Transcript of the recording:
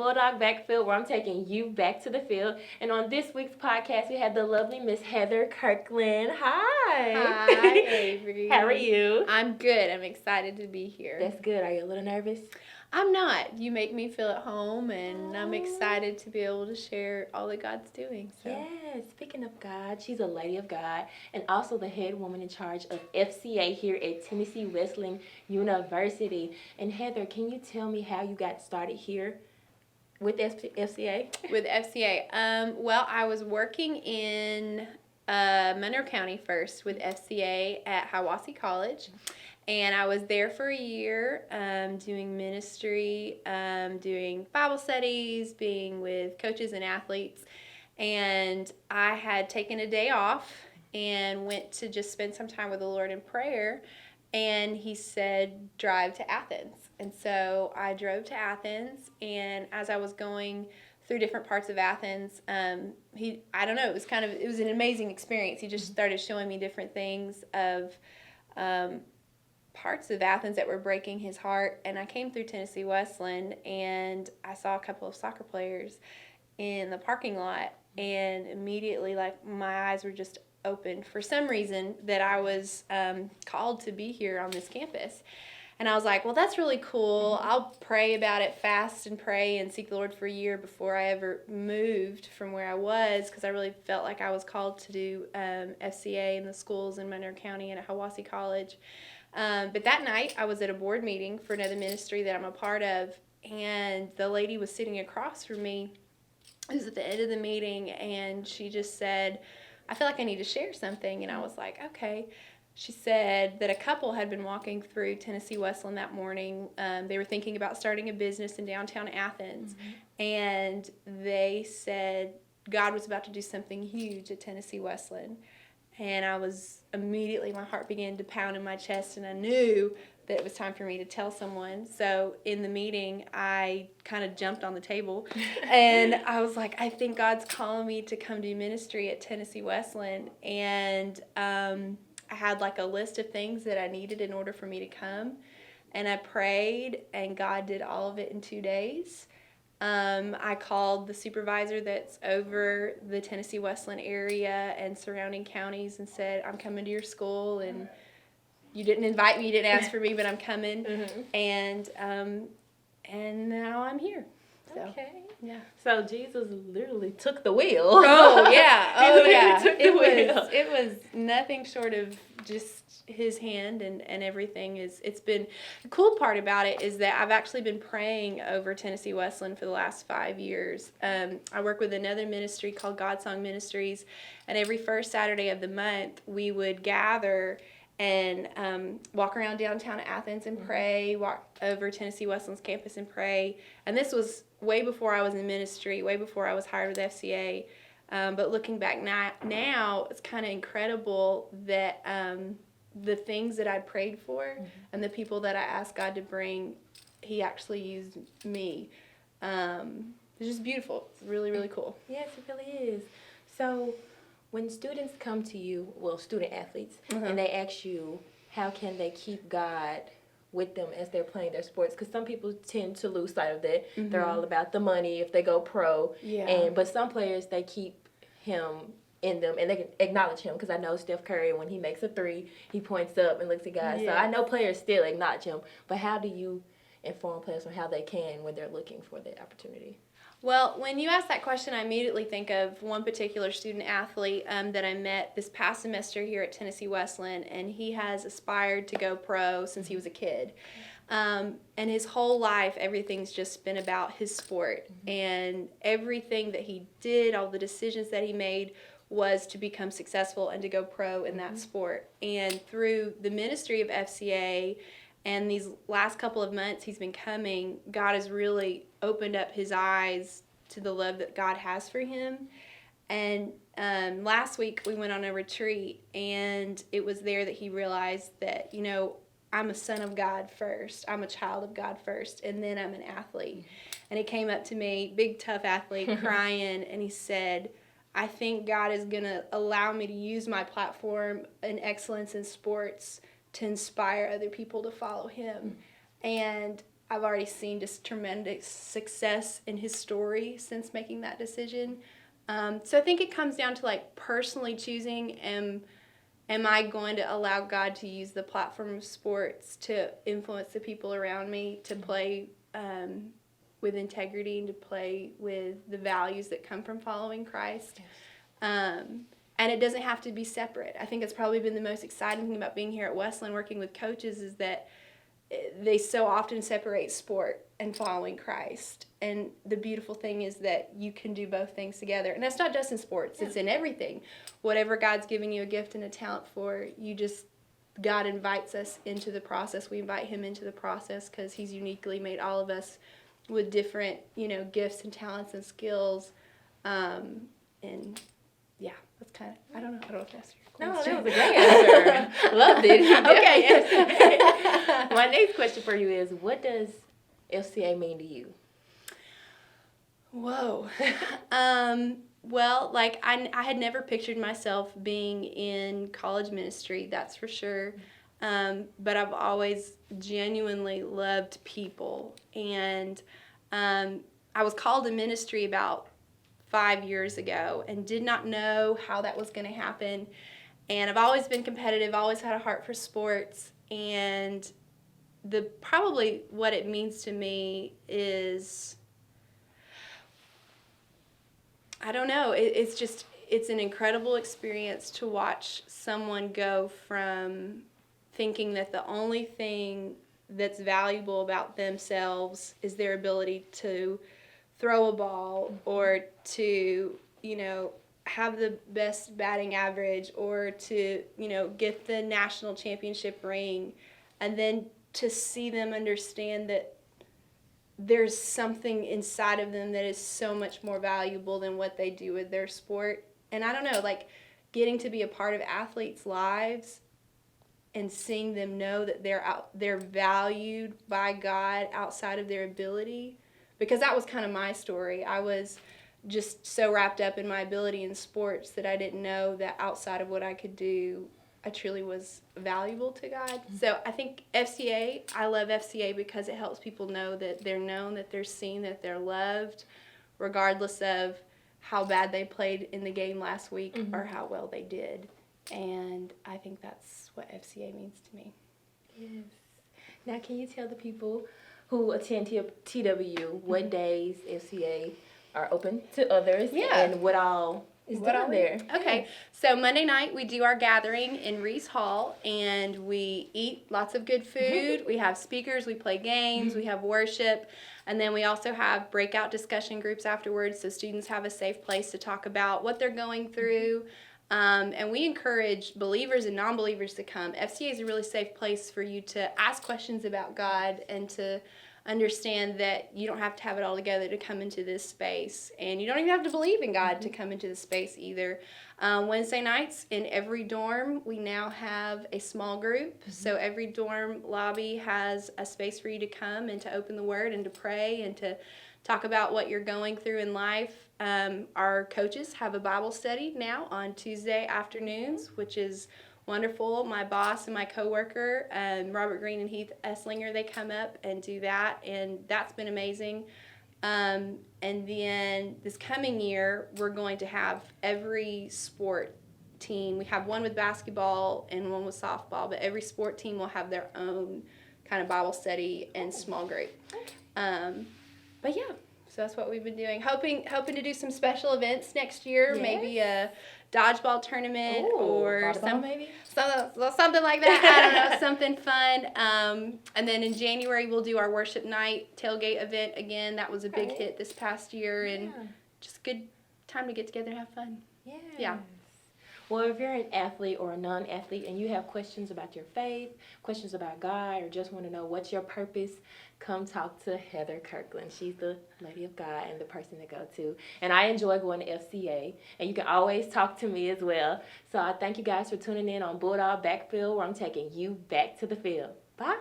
Bulldog Backfield, where I'm taking you back to the field. And on this week's podcast, we have the lovely Miss Heather Kirkland. Hi. Hi, Avery. How are you? I'm good. I'm excited to be here. That's good. Are you a little nervous? I'm not. You make me feel at home, and I'm excited to be able to share all that God's doing. So. Yes. Speaking of God, she's a lady of God and also the head woman in charge of FCA here at Tennessee Wesleyan University. And Heather, can you tell me how you got started here with FCA? With FCA. Well, I was working in Monroe County first with FCA at Hiwassee College. And I was there for a year doing ministry, doing Bible studies, being with coaches and athletes. And I had taken a day off and went to just spend some time with the Lord in prayer. And he said, drive to Athens. And so I drove to Athens. And as I was going through different parts of Athens, I don't know, it was an amazing experience. He just started showing me different things of parts of Athens that were breaking his heart. And I came through Tennessee Wesleyan and I saw a couple of soccer players in the parking lot, and immediately, like, my eyes were just opened for some reason that I was called to be here on this campus. And I was like, well, that's really cool. I'll pray about it, fast and pray and seek the Lord for a year before I ever moved from where I was, because I really felt like I was called to do FCA in the schools in Monroe County and at Hiwassee College. But that night, I was at a board meeting for another ministry that I'm a part of, and the lady was sitting across from me. It was at the end of the meeting, and she just said, I feel like I need to share something. And I was like, okay. She said that a couple had been walking through Tennessee Wesleyan that morning. They were thinking about starting a business in downtown Athens, and they said God was about to do something huge at Tennessee Wesleyan. And I was immediately, my heart began to pound in my chest, and I knew that it was time for me to tell someone. So in the meeting, I kind of jumped on the table, and I was like, I think God's calling me to come do ministry at Tennessee Wesleyan. And I had like a list of things that I needed in order for me to come. And I prayed, and God did all of it in 2 days. I called the supervisor that's over the Tennessee Wesleyan area and surrounding counties and said, I'm coming to your school, and you didn't invite me, you didn't ask for me, but I'm coming. And now I'm here. So, okay. Yeah. So Jesus literally took the wheel. Oh, yeah. Oh, yeah. Took the wheel. It was nothing short of just his hand and everything. It's been, the cool part about it is that I've actually been praying over Tennessee Wesleyan for the last 5 years. I work with another ministry called God Song Ministries, and every first Saturday of the month we would gather and walk around downtown Athens and pray, walk over Tennessee Wesleyan's campus and pray. And this was way before I was in ministry, way before I was hired with FCA. But looking back now, it's kind of incredible that the things that I prayed for and the people that I asked God to bring, he actually used me. It's just beautiful. It's really, really cool. Yes, it really is. So when students come to you, well, student athletes, and they ask you, how can they keep God with them as they're playing their sports? Because some people tend to lose sight of that. They're all about the money if they go pro. Yeah. But some players, they keep him in them, and they can acknowledge him. Because I know Steph Curry, when he makes a three, he points up and looks at God. So I know players still acknowledge him. But how do you inform players on how they can when they're looking for that opportunity? Well, when you ask that question, I immediately think of one particular student athlete that I met this past semester here at Tennessee Wesleyan, and he has aspired to go pro since he was a kid. And his whole life, everything's just been about his sport, and everything that he did, all the decisions that he made was to become successful and to go pro in that sport. And through the ministry of FCA and these last couple of months he's been coming, God has really opened up his eyes to the love that God has for him. And last week we went on a retreat, and it was there that he realized that, you know, I'm a son of God first. I'm a child of God first, and then I'm an athlete. And he came up to me, big tough athlete, crying, and he said, I think God is going to allow me to use my platform and excellence in sports to inspire other people to follow him. And I've already seen just tremendous success in his story since making that decision. So I think it comes down to like personally choosing, am I going to allow God to use the platform of sports to influence the people around me, to play with integrity and to play with the values that come from following Christ? Yes. And it doesn't have to be separate. I think it's probably been the most exciting thing about being here at Wesleyan working with coaches is that they so often separate sport and following Christ. And the beautiful thing is that you can do both things together. And that's not just in sports, it's in everything. Whatever God's giving you a gift and a talent for, God invites us into the process. We invite him into the process because he's uniquely made all of us with different, gifts and talents and skills. And yeah, that's kind of, I don't know if that's your question. No, that was a great answer. Loved it. Okay, yes. My next question for you is, what does FCA mean to you? Whoa. Well, like I had never pictured myself being in college ministry, that's for sure. But I've always genuinely loved people. And I was called to ministry about 5 years ago and did not know how that was going to happen. And I've always been competitive, always had a heart for sports. And probably what it means to me is, I don't know, it's an incredible experience to watch someone go from thinking that the only thing that's valuable about themselves is their ability to throw a ball or to, have the best batting average or to, get the national championship ring, and then to see them understand that there's something inside of them that is so much more valuable than what they do with their sport. And I don't know, like getting to be a part of athletes' lives and seeing them know that they're valued by God outside of their ability, because that was kind of my story. I was just so wrapped up in my ability in sports that I didn't know that outside of what I could do, I truly was valuable to God. Mm-hmm. So I think I love FCA because it helps people know that they're known, that they're seen, that they're loved, regardless of how bad they played in the game last week mm-hmm. or how well they did. And I think that's what FCA means to me. Yes. Now, can you tell the people who attend TW what days FCA are open to others and what all is done there? Okay, so Monday night we do our gathering in Reese Hall, and we eat lots of good food. We have speakers, we play games, we have worship, and then we also have breakout discussion groups afterwards, so students have a safe place to talk about what they're going through. And we encourage believers and non-believers to come. FCA is a really safe place for you to ask questions about God and to understand that you don't have to have it all together to come into this space. And you don't even have to believe in God to come into this space either. Wednesday nights in every dorm, we now have a small group. Mm-hmm. So every dorm lobby has a space for you to come and to open the Word and to pray and to talk about what you're going through in life. Our coaches have a Bible study now on Tuesday afternoons, which is wonderful. My boss and my coworker, Robert Green and Heath Esslinger, they come up and do that, and that's been amazing. And then this coming year, we're going to have every sport team. We have one with basketball and one with softball, but every sport team will have their own kind of Bible study and small group. But yeah, so that's what we've been doing. Hoping to do some special events next year, maybe a dodgeball tournament or something like that. I don't know, something fun. And then in January we'll do our worship night tailgate event again. That was a big hit this past year, and just a good time to get together and have fun. Yeah. Well, if you're an athlete or a non-athlete and you have questions about your faith, questions about God, or just want to know what's your purpose, come talk to Heather Kirkland. She's the lady of God and the person to go to. And I enjoy going to FCA, and you can always talk to me as well. So I thank you guys for tuning in on Bulldog Backfield, where I'm taking you back to the field. Bye.